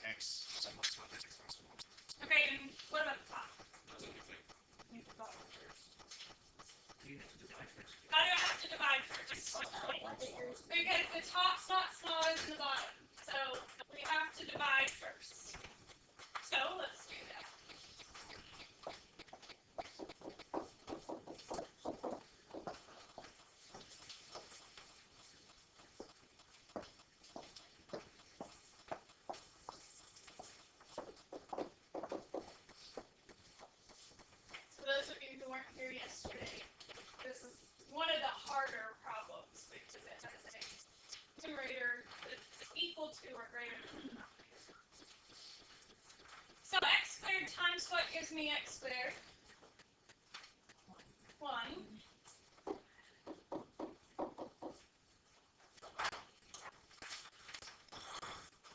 x. Okay, and what about the top? How do I have to divide first? Because the top's not smaller than the bottom. So we have to divide first. So let's do that. For those of you who weren't here yesterday, this is one of the harder problems because it has a numerator that's equal to or greater than the denominator. So x squared times what gives me x squared? 1.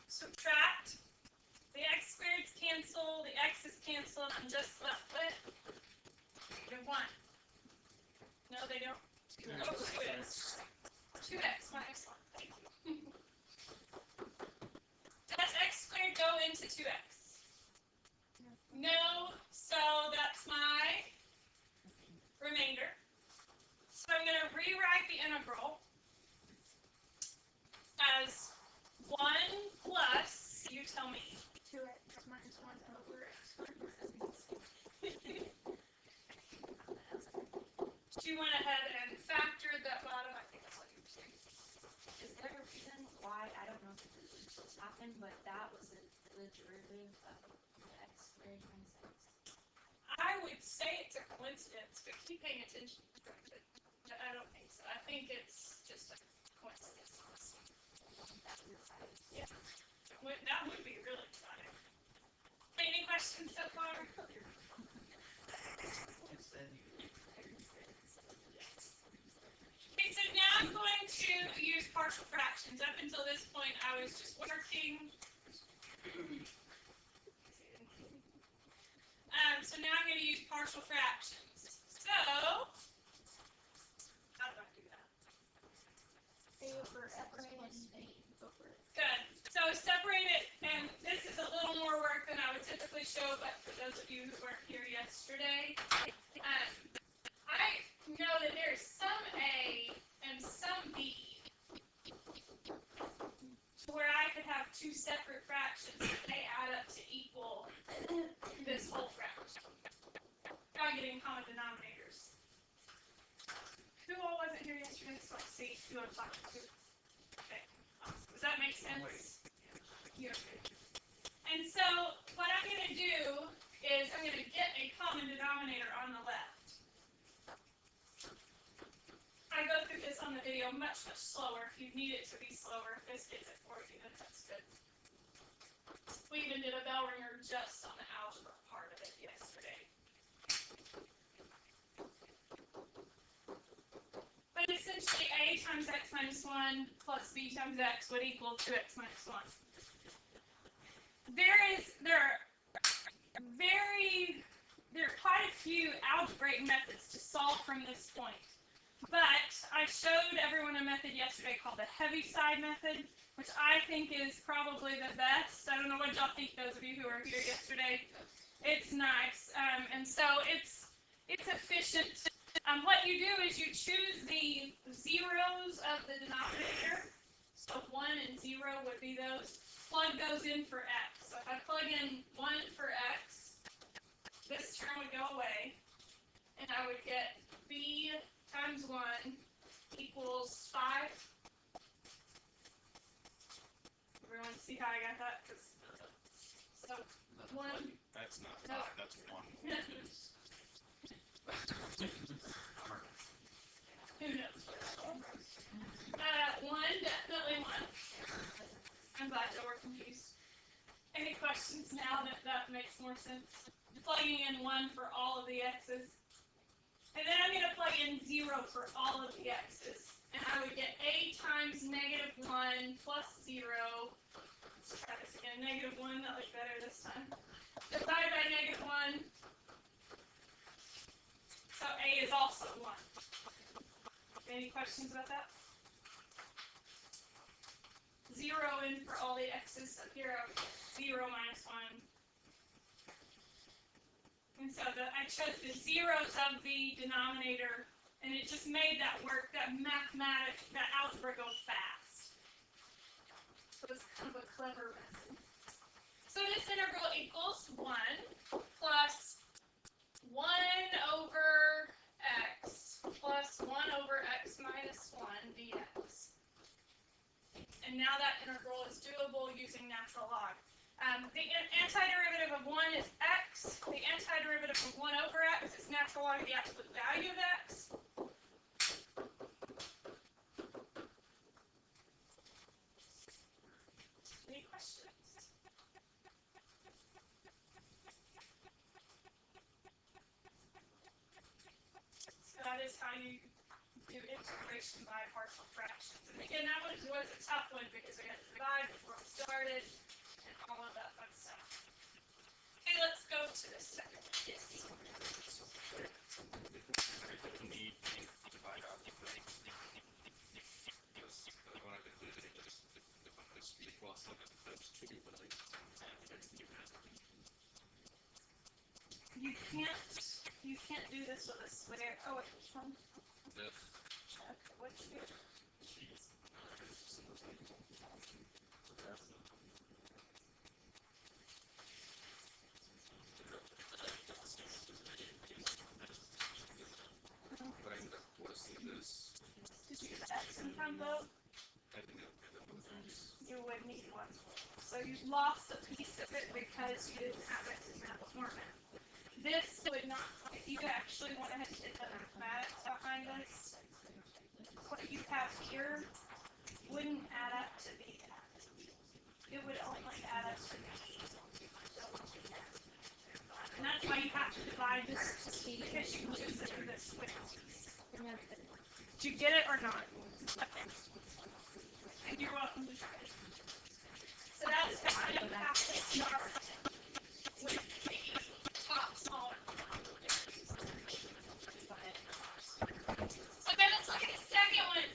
Subtract. The x squareds cancel, the x's cancel, and I'm just left with -1. No, they don't. 2x. 2x minus 1. Thank you. Does x squared go into 2x? No, so that's my remainder. So I'm going to rewrite the integral as 1 plus, you tell me. 2x minus 1 over x. She went ahead and factored that bottom. I think that's what you were saying. Is there a reason why, I don't know if this happened, but that was the derivative of x squared minus x? I would say it's a coincidence, but keep paying attention. I don't think so. I think it's just a coincidence. Yeah. That would be really exciting. Any questions so far? Okay, so now I'm going to use partial fractions. Up until this point, I was just working. So now I'm going to use partial fractions. So, how do I do that? Good. So separate it, and this is a little more work than I would typically show, but for those of you who weren't here yesterday, I know that there's some A and some B where I could have two separate fractions and they add up to equal this whole fraction. I'm getting common denominators. Who all wasn't here yesterday? So let's see who I'm talking to. Okay. Does that make sense? Yeah. And so what I'm going to do is I'm going to get a common denominator on the left. I go through this on the video much slower. If you need it to be slower, if this gets it for you, then that's good. We even did a bell ringer just on the algebra part of it yesterday. But essentially, a times x minus 1 plus b times x would equal 2x minus 1. There are quite a few algebraic methods to solve from this point. But I showed everyone a method yesterday called the Heaviside Method, which I think is probably the best. I don't know what y'all think, those of you who were here yesterday. It's nice, and so it's efficient. What you do is you choose the zeros of the denominator. So 1 and 0 would be those. Plug those in for x. So if I plug in 1 for x, this term would go away, and I would get b times 1 equals 5. Everyone see how I got that? So 1. That's not 5, that's 1. Who knows? 1, definitely 1. I'm glad that we're confused. Any questions now that makes more sense? Plugging in 1 for all of the x's. And then I'm going to plug in 0 for all of the x's. And I would get a times -1 plus 0. Let's try this again. -1, that looks better this time. Divided by -1. So a is also 1. Any questions about that? 0 in for all the x's. So here I would put 0 minus 1. And so I chose the zeros of the denominator, and it just made that work, that mathematics, that algebra go fast. So it was kind of a clever method. So this integral equals 1 plus 1 over x plus 1 over x minus 1 dx. And now that integral is doable using natural log. The antiderivative of 1 is x. The antiderivative of 1 over x is natural log of the absolute value of x. Any questions? So that is how you do integration by partial fractions. And again, that was a tough one because we had to divide before we started and all of that fun stuff. Okay, let's go to the second one. Yes. You can't do this with a square. Oh, wait, which one? This. Okay, which here? Did you get X in front though? You would need one. So you lost a piece of it because you didn't have it in that format. This would not, if you actually went ahead and did the mathematics behind this, what you have here wouldn't add up to the, it would only add up to the, and that's why you have to divide this because you lose it in this way. Did you get it or not? Okay. You're welcome to try it. So that's why you have to start with the top smaller. Okay, let's look at the second one.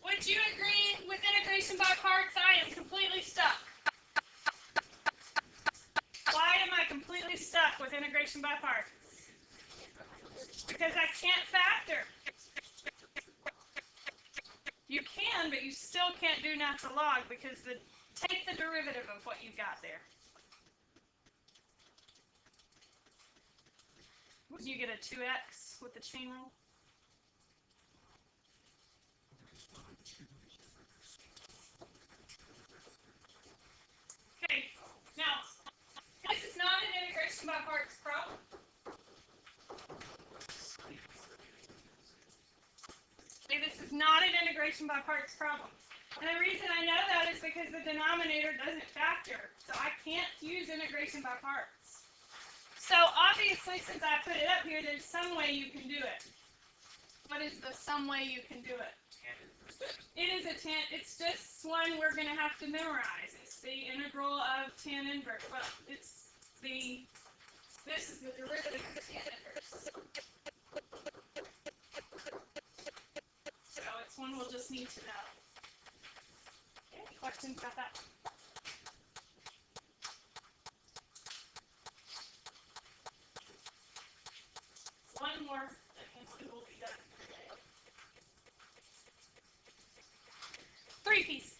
Would you agree with integration by parts? I am completely stuck. Why am I completely stuck with integration by parts? Because I can't factor. You can, but you still can't do natural log because take the derivative of what you've got there. Would you get a 2x with the chain rule? Okay, now, this is not an integration by parts problem. This is not an integration by parts problem. And the reason I know that is because the denominator doesn't factor. So I can't use integration by parts. So obviously, since I put it up here, there's some way you can do it. What is the some way you can do it? It is it's just one we're going to have to memorize. It's the integral of tan inverse. Well, this is the derivative of tan inverse. So it's one we'll just need to know. Any questions about that? One more, and we will be done. 3 pieces.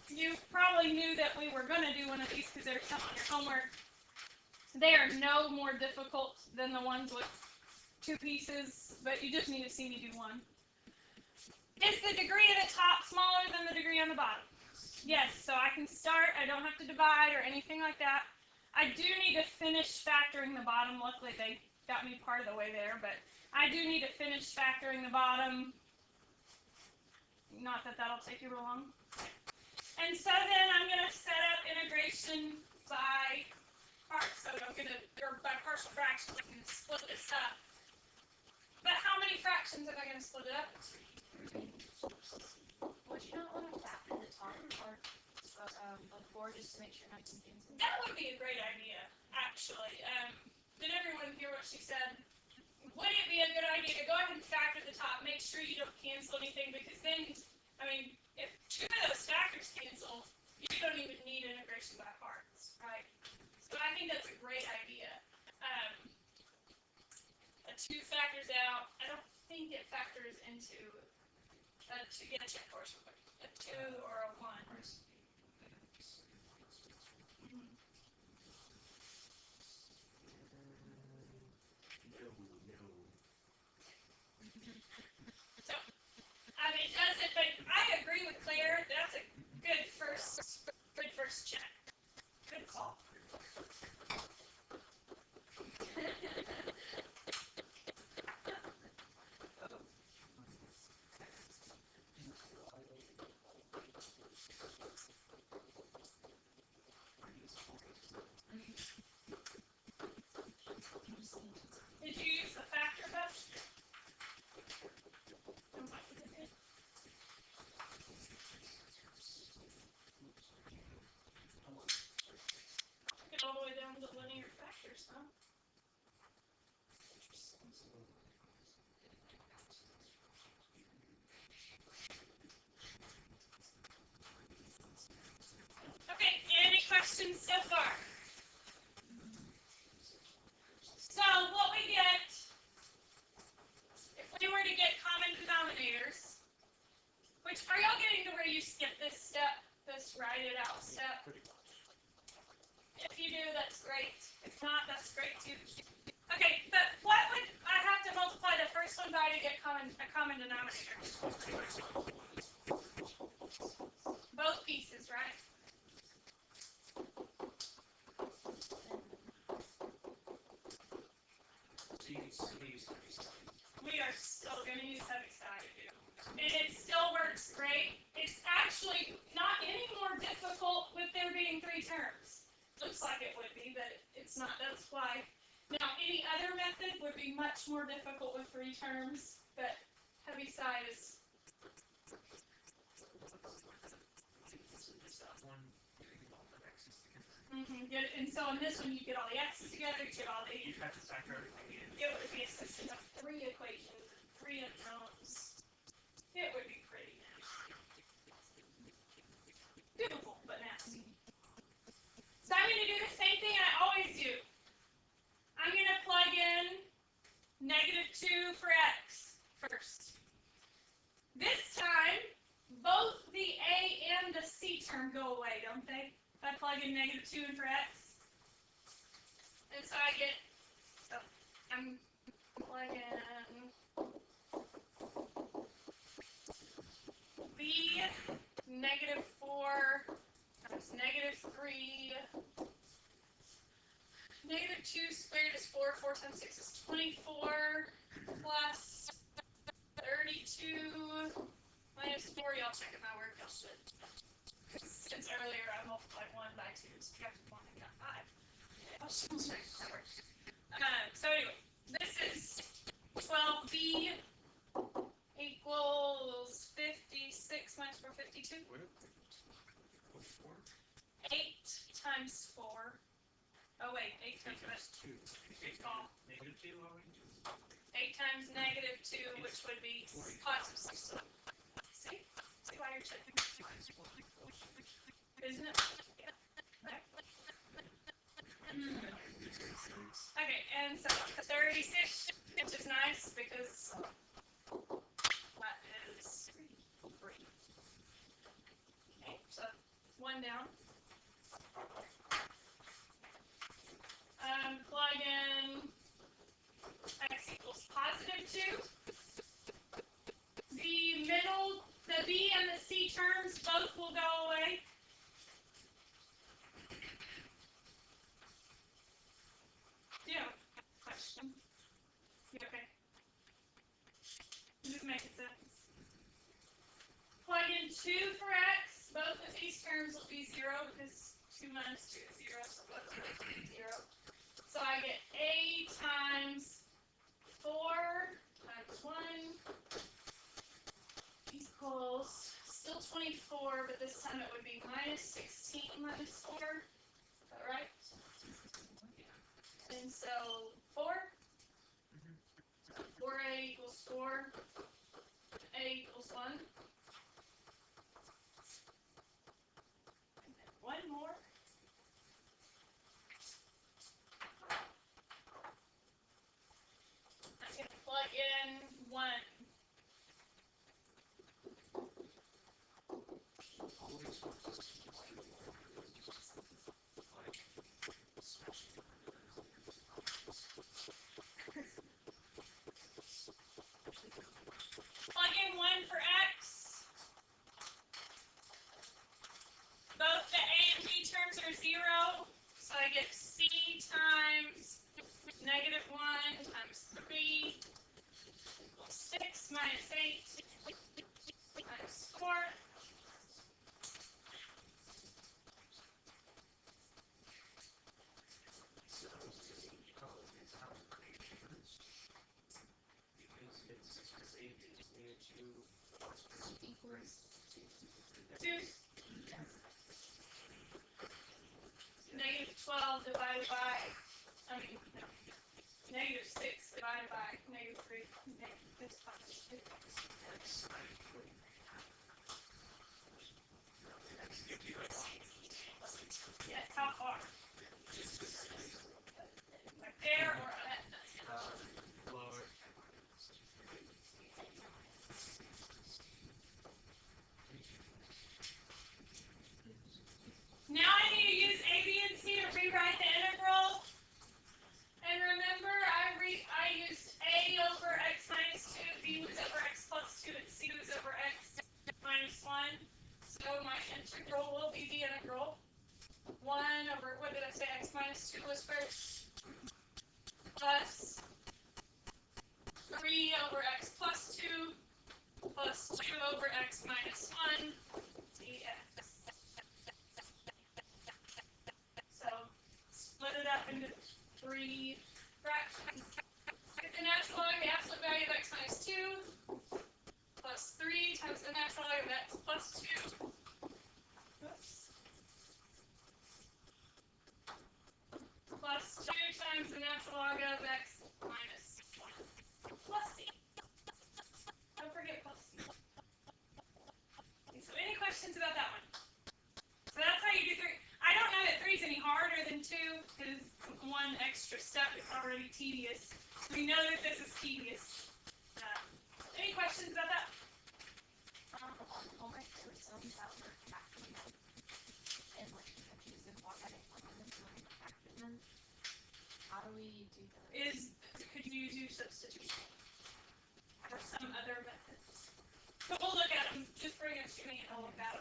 You probably knew that we were going to do one of these because they're on your homework. They are no more difficult than the ones with 2 pieces, but you just need to see me do one. Is the degree of the top smaller than the degree on the bottom? Yes, so I can start. I don't have to divide or anything like that. I do need to finish factoring the bottom. Luckily, they got me part of the way there, but I do need to finish factoring the bottom. Not that that'll take you real long. And so then I'm going to set up integration by parts. So I'm going to, or by partial fractions, I'm going to split this up. But how many fractions am I going to split it up into? Would you not want to factor the top part before just to make sure not confusing? That would be a great idea, actually. Did everyone hear what she said? Would it be a good idea to go ahead and factor the top, make sure you don't cancel anything, because then, I mean, 2 factors out. I don't think it factors into to get a check course, a 2 or a 1. So, I mean, does it? But I agree with Claire. That's a good first check. Good call. Did you use the factor bus? Get all the way down to the linear factors, huh? Okay, any questions so far? So what we get, if we were to get common denominators, which are y'all getting to where you skip this step, this write it out step? If you do, that's great. If not, that's great too. Okay, but what would I have to multiply the first one by to get a common denominator? Both pieces, right? We are still going to use Heaviside. And it still works great. It's actually not any more difficult with there being 3 terms. Looks like it would be, but it's not. That's why. Now, any other method would be much more difficult with 3 terms, but Heaviside is. And so in this one, you get all the x's together, you get all the. You have to factor everything in. It would be a system of 3 equations, 3 unknowns. It would be pretty nasty. Doable, but nasty. So I'm going to do the same thing I always do. I'm going to plug in -2 for x first. This time, both the a and the c term go away, don't they? If I plug in -2 in for x. And so I get, I'm plugging b -4 times -3. -2 squared is 4. 4 times 6 is 24. Plus 32 minus 4. Y'all check my work. Y'all should. Since earlier I multiplied 1 by 2, so you have to 1 and got 5. Y'all should check my work. So anyway, this is 12b equals 56 minus 4, 52. 8 times 4. Oh wait, 8 times 2. 8 -2. 8 times -2, which would be positive 6. See? See why you're checking? Isn't it? Okay, and so 36, which is nice because that is 3. Okay, so 1 down. Plug in x equals +2. The b and the c terms both will go away. Do you have a question? You okay? Just making sense. Plug in 2 for x. Both of these terms will be 0 because 2 minus 2 is 0, so both of those will be 0. So I get a times 4 times 1 equals still 24, but this time it would be -16 minus 4. Is that right? And so 4. 4a equals 4. A equals 1. And then 1 more. I get minus 8 minus 4. Equals 2. Negative 12 divided by, negative 6 divided by negative 3. Negative 5. Yes, how far? Like there or at? Lower. Now I need to use A, B, and C to rewrite the integral. And remember, I used A over x minus 2, B was over x plus 2, and C was over x minus 1. So my integral will be the integral. 1 over, what did I say, x minus 2 was first? Plus 3 over x plus 2 plus 2 over x minus 1 dx. So split it up into 3 fractions. Get the natural log of the absolute value of x minus 2 plus 3 times the natural log of x plus 2. Oops. Plus 2 times the natural log of x minus 1 plus c. Don't forget plus c. Okay, so any questions about that one? So that's how you do 3. I don't know that 3 is any harder than 2 because 1 extra step is already tedious. We know that this is tedious. Any questions about that? all my systems that were acting and like confusing why I didn't want them to active them. How do we do that? Could you do substitution or some other methods? So we'll look at them. Just bring us to me and I'll look at them.